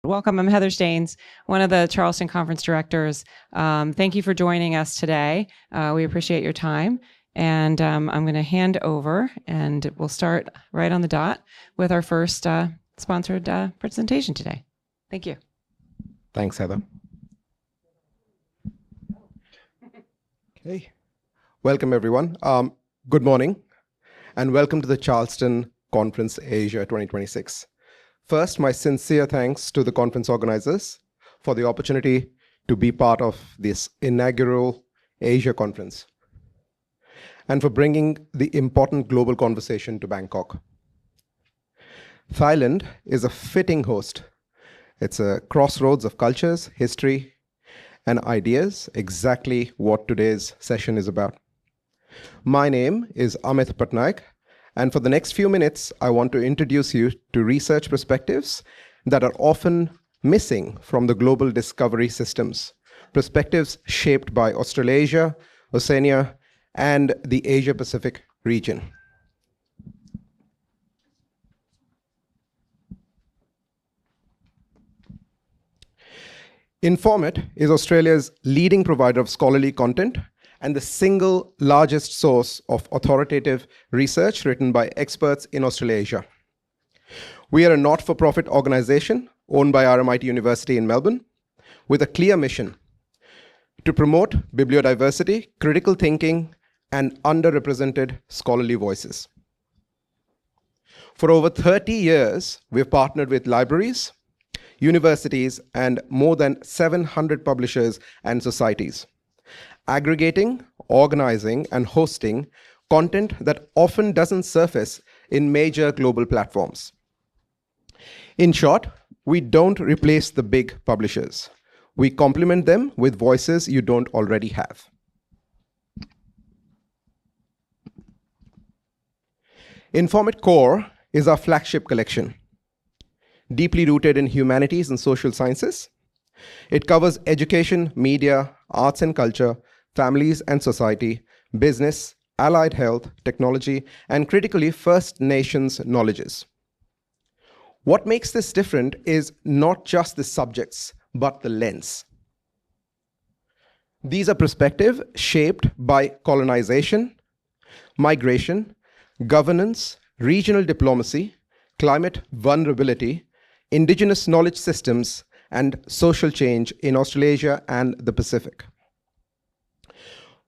Welcome, I'm Heather Staines, one of the Charleston Conference directors. Thank you for joining us today. We appreciate your time. And I'm going to hand over, and we'll start right on the dot with our first sponsored presentation today. Thank you. Thanks, Heather. Okay. Welcome, everyone. Good morning, and welcome to the Charleston Conference Asia 2026. First, my sincere thanks to the conference organizers for the opportunity to be part of this inaugural Asia conference and for bringing the important global conversation to Bangkok. Thailand is a fitting host. It's a crossroads of cultures, history, and ideas, exactly what today's session is about. My name is Amit Patnaik, and for the next few minutes, I want to introduce you to research perspectives that are often missing from the global discovery systems, perspectives shaped by Australasia, Oceania, and the Asia-Pacific region. Informit is Australia's leading provider of scholarly content and the single largest source of authoritative research written by experts in Australasia. We are a not-for-profit organization owned by RMIT University in Melbourne with a clear mission to promote bibliodiversity, critical thinking, and underrepresented scholarly voices. For over 30 years, we've partnered with libraries, universities, and more than 700 publishers and societies, aggregating, organizing, and hosting content that often doesn't surface in major global platforms. In short, we don't replace the big publishers. We complement them with voices you don't already have. Informit Core is our flagship collection, deeply rooted in humanities and social sciences. It covers education, media, arts and culture, families and society, business, allied health, technology, and critically First Nations knowledges. What makes this different is not just the subjects, but the lens. These are perspectives shaped by colonization, migration, governance, regional diplomacy, climate vulnerability, indigenous knowledge systems, and social change in Australasia and the Pacific.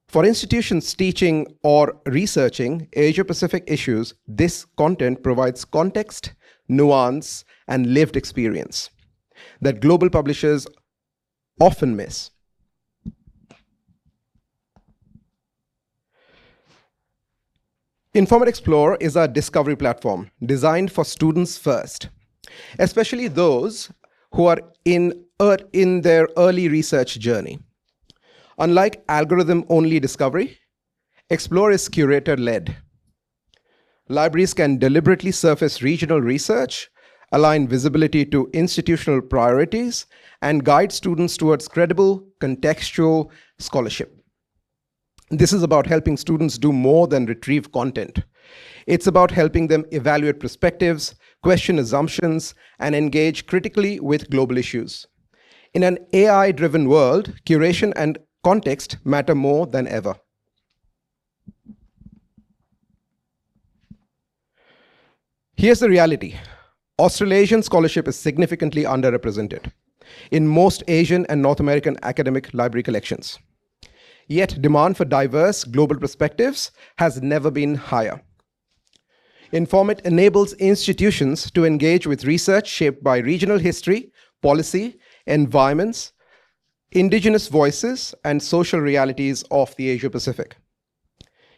For institutions teaching or researching Asia-Pacific issues, this content provides context, nuance, and lived experience that global publishers often miss. Informit Explore is our discovery platform designed for students first, especially those who are in their early research journey. Unlike algorithm-only discovery, Explore is curator-led. Libraries can deliberately surface regional research, align visibility to institutional priorities, and guide students towards credible, contextual scholarship. This is about helping students do more than retrieve content. It's about helping them evaluate perspectives, question assumptions, and engage critically with global issues. In an AI-driven world, curation and context matter more than ever. Here's the reality. Australasian scholarship is significantly underrepresented in most Asian and North American academic library collections. Yet demand for diverse global perspectives has never been higher. Informit enables institutions to engage with research shaped by regional history, policy, environments, indigenous voices, and social realities of the Asia-Pacific.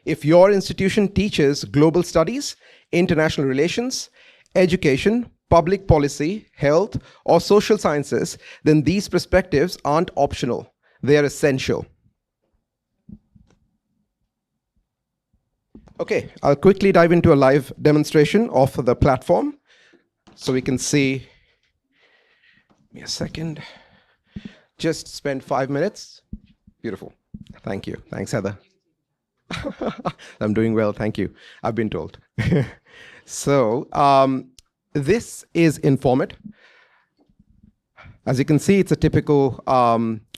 If your institution teaches global studies, international relations, education, public policy, health, or social sciences, then these perspectives aren't optional, they are essential. Okay, I'll quickly dive into a live demonstration of the platform so we can see. Give me a second. Just spend 5 minutes. Beautiful. Thank you. Thanks, Heather. I'm doing well, thank you. I've been told. So this is Informit. As you can see, it's a typical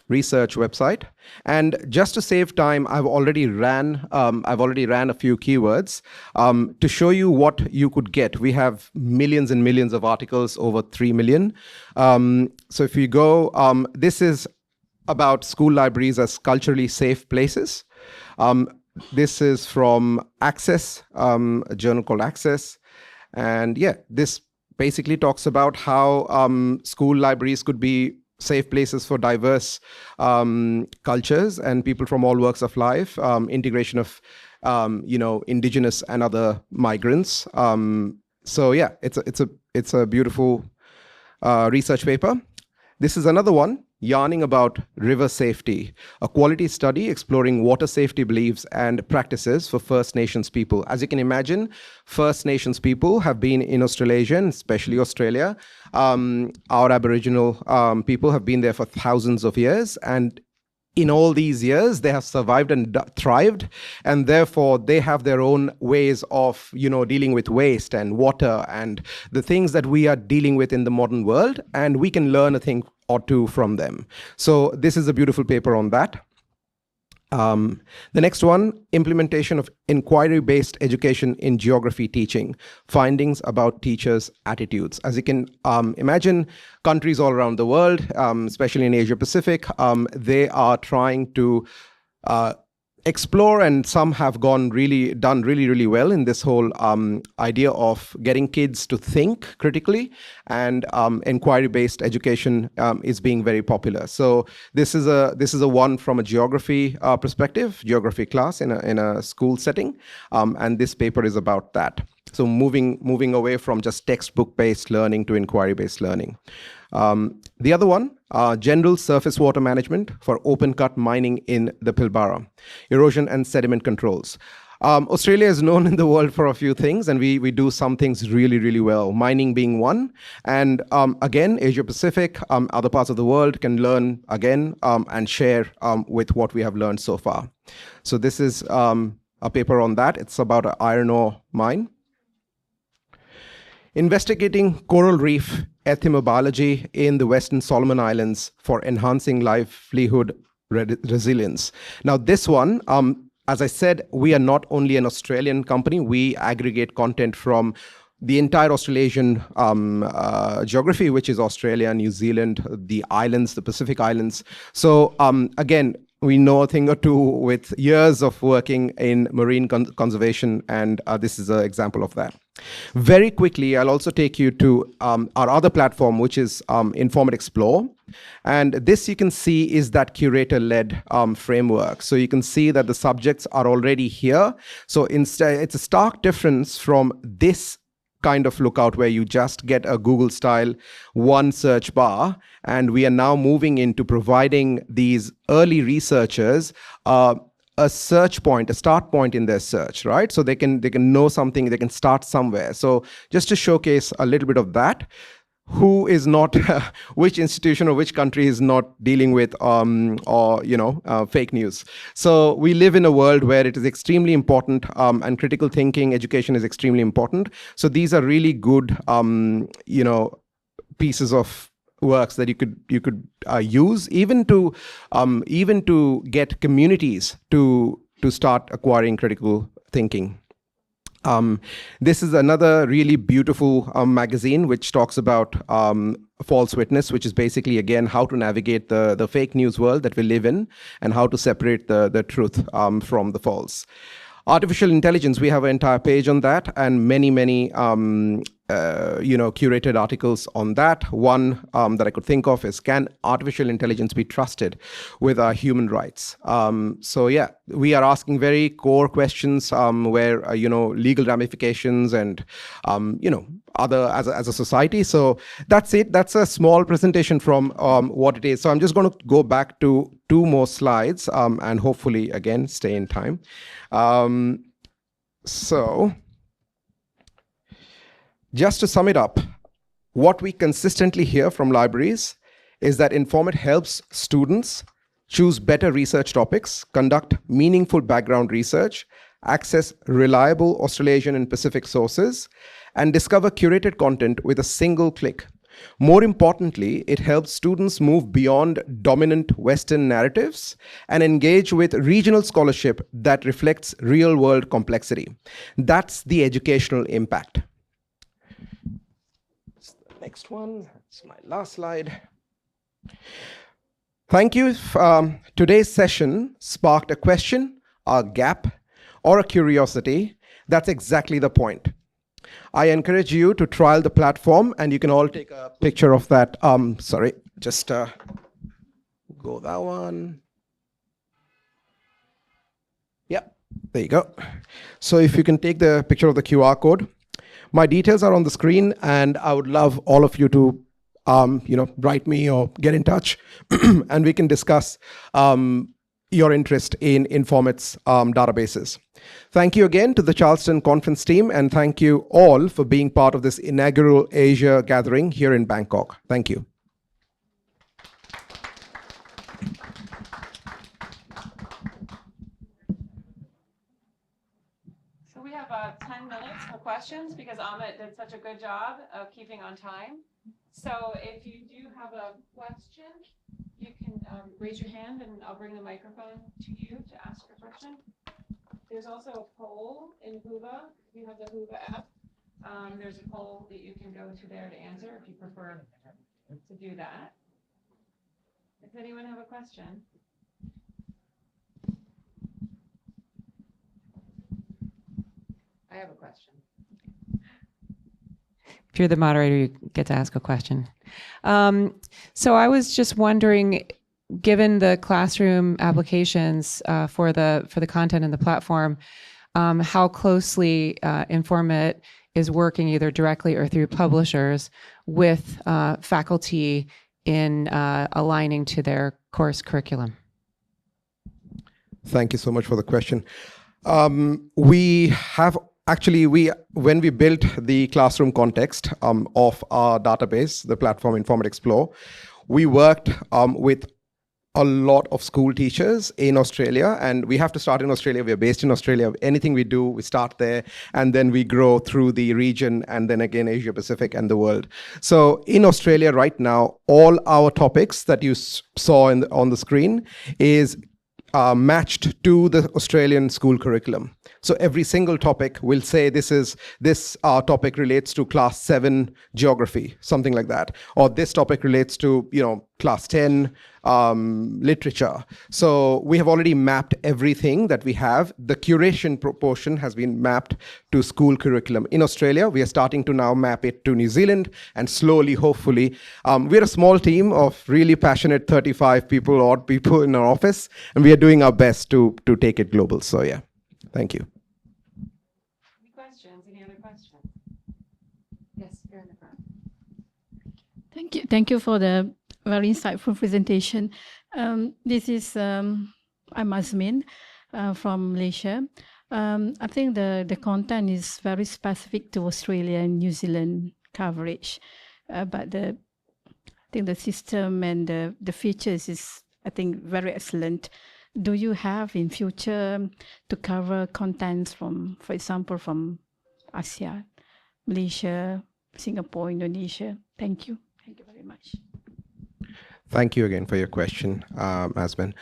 research website. And just to save time, I've already ran a few keywords to show you what you could get. We have millions and millions of articles, over 3 million. So if you go, this is about school libraries as culturally safe places. This is from Access, a journal called Access. And yeah, this basically talks about how school libraries could be safe places for diverse cultures and people from all walks of life, integration of indigenous and other migrants. So yeah, it's a beautiful research paper. This is another one, yarning about river safety, a quality study exploring water safety beliefs and practices for First Nations people. As you can imagine, First Nations people have been in Australasia, and especially Australia. Our Aboriginal people have been there for thousands of years, and in all these years, they have survived and thrived, and therefore they have their own ways of, dealing with waste and water and the things that we are dealing with in the modern world, and we can learn a thing or two from them. So this is a beautiful paper on that. The next one, implementation of inquiry-based education in geography teaching, findings about teachers' attitudes. As you can imagine, countries all around the world, especially in Asia Pacific, they are trying to explore, and some have done really well in this whole idea of getting kids to think critically, and inquiry-based education is being very popular. So this is a one from a geography perspective, geography class in a school setting, and this paper is about that. So moving away from just textbook-based learning to inquiry-based learning. The other one, general surface water management for open-cut mining in the Pilbara, erosion and sediment controls. Australia is known in the world for a few things, and we do some things really well, mining being one. And again, Asia Pacific, other parts of the world can learn again and share with what we have learned so far. So this is a paper on that. It's about an iron ore mine. Investigating coral reef ethnobiology in the Western Solomon Islands for enhancing livelihood resilience. Now this one, as I said, we are not only an Australian company, we aggregate content from the entire Australasian geography, which is Australia, New Zealand, the islands, the Pacific Islands. So again, we know a thing or two with years of working in marine conservation, and this is an example of that. Very quickly, I'll also take you to our other platform, which is Informit Explore. And this, you can see, is that curator-led framework. So you can see that the subjects are already here. So instead, it's a stark difference from this kind of lookout where you just get a Google-style one search bar. And we are now moving into providing these early researchers a search point, a start point in their search, right? So they can know something, they can start somewhere. So just to showcase a little bit of that, who is not, which institution or which country is not dealing with fake news. So we live in a world where it is extremely important, and critical thinking education is extremely important. So these are really good, pieces of works that you could use even to get communities to start acquiring critical thinking. This is another really beautiful magazine which talks about false witness, which is basically, again, how to navigate the fake news world that we live in and how to separate the truth from the false. Artificial intelligence, we have an entire page on that, and many curated articles on that. One that I could think of is, can artificial intelligence be trusted with our human rights? So yeah, we are asking very core questions where legal ramifications and other as a society. So that's it. That's a small presentation from what it is. So I'm just going to go back to 2 more slides and hopefully again stay in time. So just to sum it up, what we consistently hear from libraries is that Informit helps students choose better research topics, conduct meaningful background research, access reliable Australasian and Pacific sources, and discover curated content with a single click. More importantly, it helps students move beyond dominant Western narratives and engage with regional scholarship that reflects real-world complexity. That's the educational impact. Next one, that's my last slide. Thank you. Today's session sparked a question, a gap, or a curiosity. That's exactly the point. I encourage you to trial the platform, and you can all take a picture of that. Sorry, just go that one. Yep, there you go. So if you can take the picture of the QR code. My details are on the screen, and I would love all of you to write me or get in touch, and we can discuss your interest in Informit's databases. Thank you again to the Charleston conference team, and thank you all for being part of this inaugural Asia gathering here in Bangkok. Thank you. So we have 10 minutes for questions because Amit did such a good job of keeping on time. So if you do have a question, you can raise your hand and I'll bring the microphone to you to ask your question. There's also a poll in Whova. If you have the Whova app, there's a poll that you can go to there to answer if you prefer to do that. Does anyone have a question? I have a question. If you're the moderator, you get to ask a question. So I was just wondering, given the classroom applications for the content in the platform, how closely Informit is working either directly or through publishers with faculty in aligning to their course curriculum. Thank you so much for the question. We have actually, when we built the classroom context of our database, the platform Informit Explore, we worked with a lot of school teachers in Australia, and we have to start in Australia. We are based in Australia. Anything we do, we start there, and then we grow through the region, and then again Asia Pacific and the world. So in Australia right now, all our topics that you saw on the screen is matched to the Australian school curriculum. So every single topic will say this topic relates to class 7 geography, something like that, or this topic relates to class 10 literature. So we have already mapped everything that we have. The curation proportion has been mapped to school curriculum. In Australia, we are starting to now map it to New Zealand, and slowly, hopefully, we're a small team of really passionate 35 odd people in our office, and we are doing our best to take it global. So yeah, thank you. Any questions? Any other questions? Yes, you're in the front. Thank you. Thank you for the very insightful presentation. This is I'm Azmin from Malaysia. I think the content is very specific to Australia and New Zealand coverage, but I think the system and the features is, I think, very excellent. Do you have in future to cover contents from, for example, from Asia, Malaysia, Singapore, Indonesia? Thank you. Thank you very much. Thank you again for your question, Asman.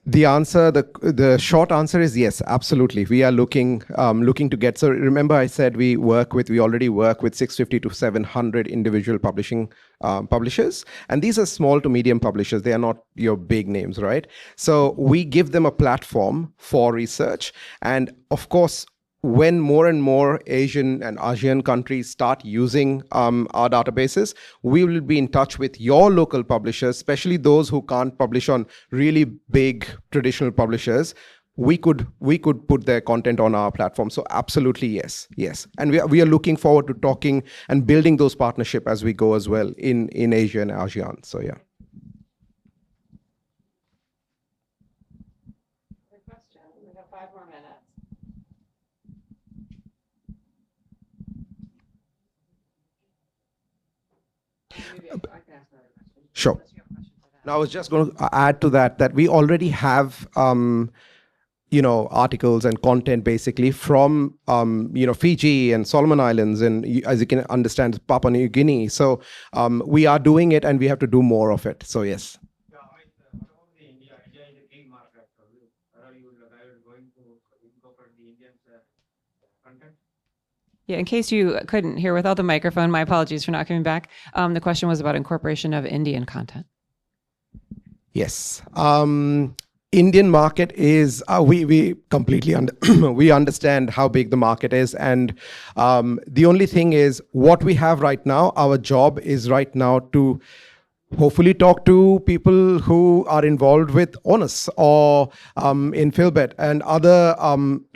The answer, the short answer is yes, absolutely. We are looking to get. So remember, I said we already work with 650 to 700 individual publishers, and these are small to medium publishers. They are not your big names, right? So we give them a platform for research, and of course, when more and more Asian and ASEAN countries start using our databases, we will be in touch with your local publishers, especially those who can't publish on really big traditional publishers. We could put their content on our platform. So absolutely, yes. And we are looking forward to talking and building those partnerships as we go as well in Asia and ASEAN. So yeah. Good question. We have 5 more minutes. Maybe I can ask another question. Sure. Now, I was just going to add to that we already have articles and content basically from, Fiji and Solomon Islands, and as you can understand, Papua New Guinea. So we are doing it, and we have to do more of it. So yes. Yeah, I mean, what about the India? India is a big market. So are you going to incorporate the Indian content? Yeah, in case you couldn't hear without the microphone, my apologies for not coming back. The question was about incorporation of Indian content. Yes. Indian market is, we completely we understand how big the market is. And the only thing is, what we have right now, our job is right now to hopefully talk to people who are involved with ONUS or in Philbet and other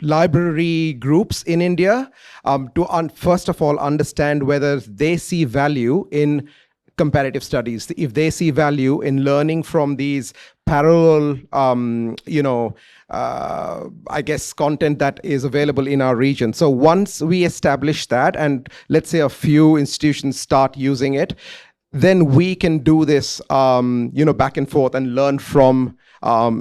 library groups in India to first of all understand whether they see value in comparative studies, if they see value in learning from these parallel, I guess, content that is available in our region. So once we establish that, and let's say a few institutions start using it, then we can do this, back and forth and learn from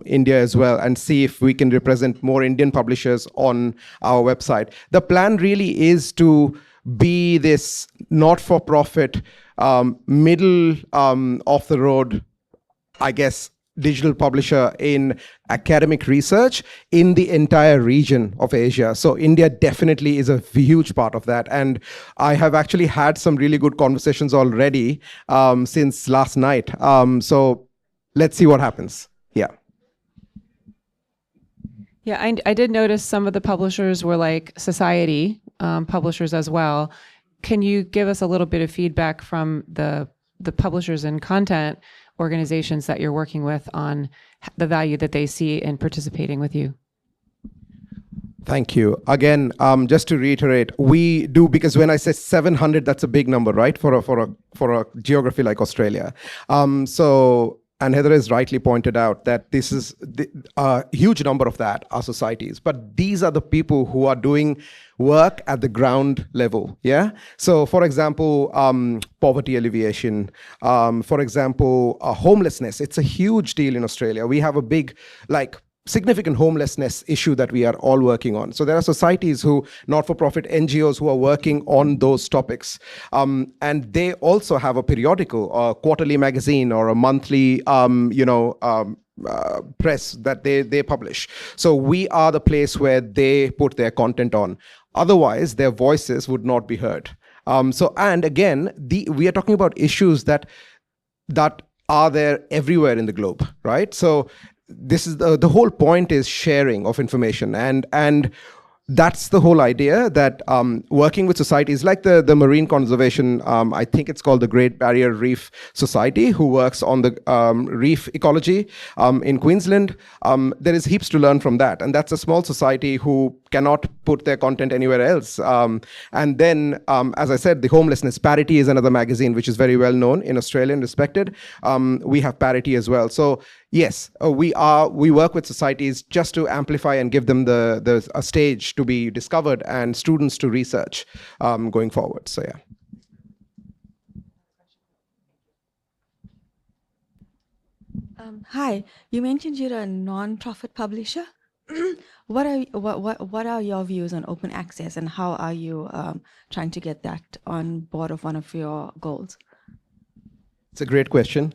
India as well, and see if we can represent more Indian publishers on our website. The plan really is to be this not-for-profit, middle of the road, I guess, digital publisher in academic research in the entire region of Asia. So India definitely is a huge part of that. And I have actually had some really good conversations already since last night. So let's see what happens. Yeah. Yeah, I did notice some of the publishers were like society publishers as well. Can you give us a little bit of feedback from the publishers and content organizations that you're working with on the value that they see in participating with you? Thank you. Again, just to reiterate, we do, because when I say 700, that's a big number, right? For a geography like Australia. And Heather has rightly pointed out that this is a huge number of that are societies, but these are the people who are doing work at the ground level. Yeah. So, for example, poverty alleviation. For example, homelessness. It's a huge deal in Australia. We have a big, significant homelessness issue that we are all working on. So there are societies not-for-profit NGOs who are working on those topics. And they also have a periodical, a quarterly magazine or a monthly, press that they publish. So we are the place where they put their content on. Otherwise, their voices would not be heard. And again, we are talking about issues that are there everywhere in the globe, right? So this is the whole point is sharing of information, and that's the whole idea, that working with societies like the marine conservation, I think it's called the Great Barrier Reef Society, who works on the reef ecology in Queensland. There is heaps to learn from that, and that's a small society who cannot put their content anywhere else. And then, as I said, the homelessness, Parity is another magazine which is very well known in Australia and respected. We have Parity as well. So yes, we work with societies just to amplify and give them a stage to be discovered and students to research going forward. So yeah. Hi, you mentioned you're a non-profit publisher. What are your views on open access, and how are you trying to get that on board of one of your goals? It's a great question.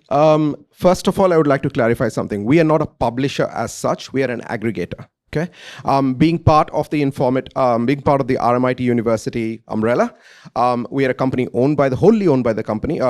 First of all, I would like to clarify something. We are not a publisher as such. We are an aggregator. Okay, being part of the Informit, being part of the RMIT University umbrella, we are a company wholly owned by the company,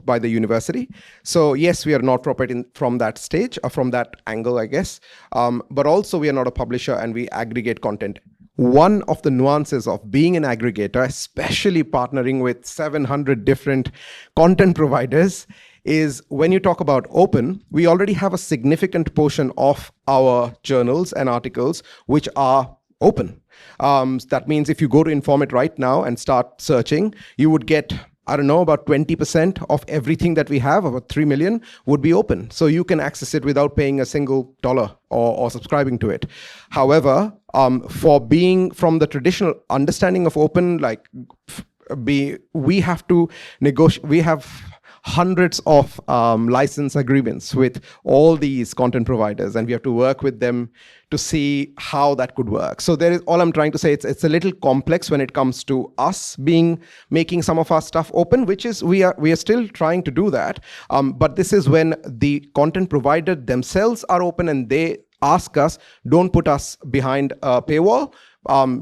by the university. So yes, we are not profit from that stage, or from that angle, I guess. But also, we are not a publisher, and we aggregate content. One of the nuances of being an aggregator, especially partnering with 700 different content providers, is when you talk about open, we already have a significant portion of our journals and articles which are open. That means if you go to Informit right now and start searching, you would get, I don't know, about 20% of everything that we have, about 3 million, would be open. So you can access it without paying a single dollar or subscribing to it. However, for being from the traditional understanding of open, we have to negotiate. We have hundreds of license agreements with all these content providers, and we have to work with them to see how that could work. So there is, all I'm trying to say, it's a little complex when it comes to us making some of our stuff open, which is we are still trying to do that. But this is when the content provider themselves are open and they ask us, don't put us behind a paywall.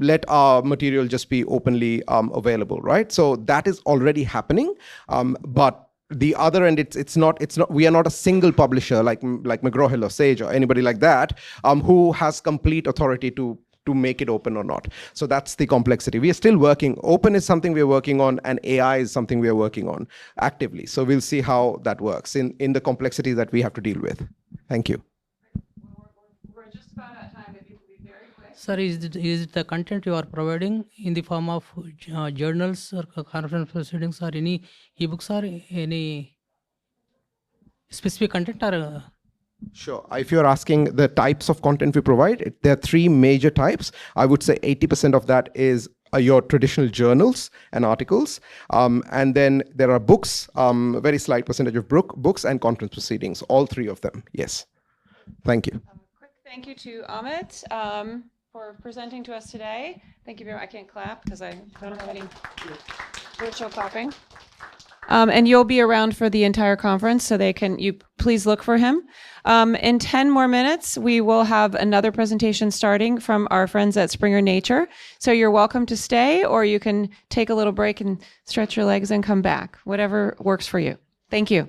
Let our material just be openly available, right? So that is already happening. But the other end, it's not. We are not a single publisher like McGraw-Hill or Sage or anybody like that who has complete authority to make it open or not. So that's the complexity. We are still working. Open is something we are working on, and AI is something we are working on actively. So we'll see how that works in the complexity that we have to deal with. Thank you. We're just about out of time. If you could be very quick. Sir, is it the content you are providing in the form of journals or conference proceedings or any ebooks or any specific content or? Sure. If you're asking the types of content we provide, there are three major types. I would say 80% of that is your traditional journals and articles. And then there are books, very slight percentage of books and conference proceedings, all three of them. Yes. Thank you. Quick thank you to Amit for presenting to us today. Thank you very much. I can't clap because I don't have any virtual clapping. And you'll be around for the entire conference, so you please look for him. In 10 more minutes, we will have another presentation starting from our friends at Springer Nature. So you're welcome to stay, or you can take a little break and stretch your legs and come back, whatever works for you. Thank you.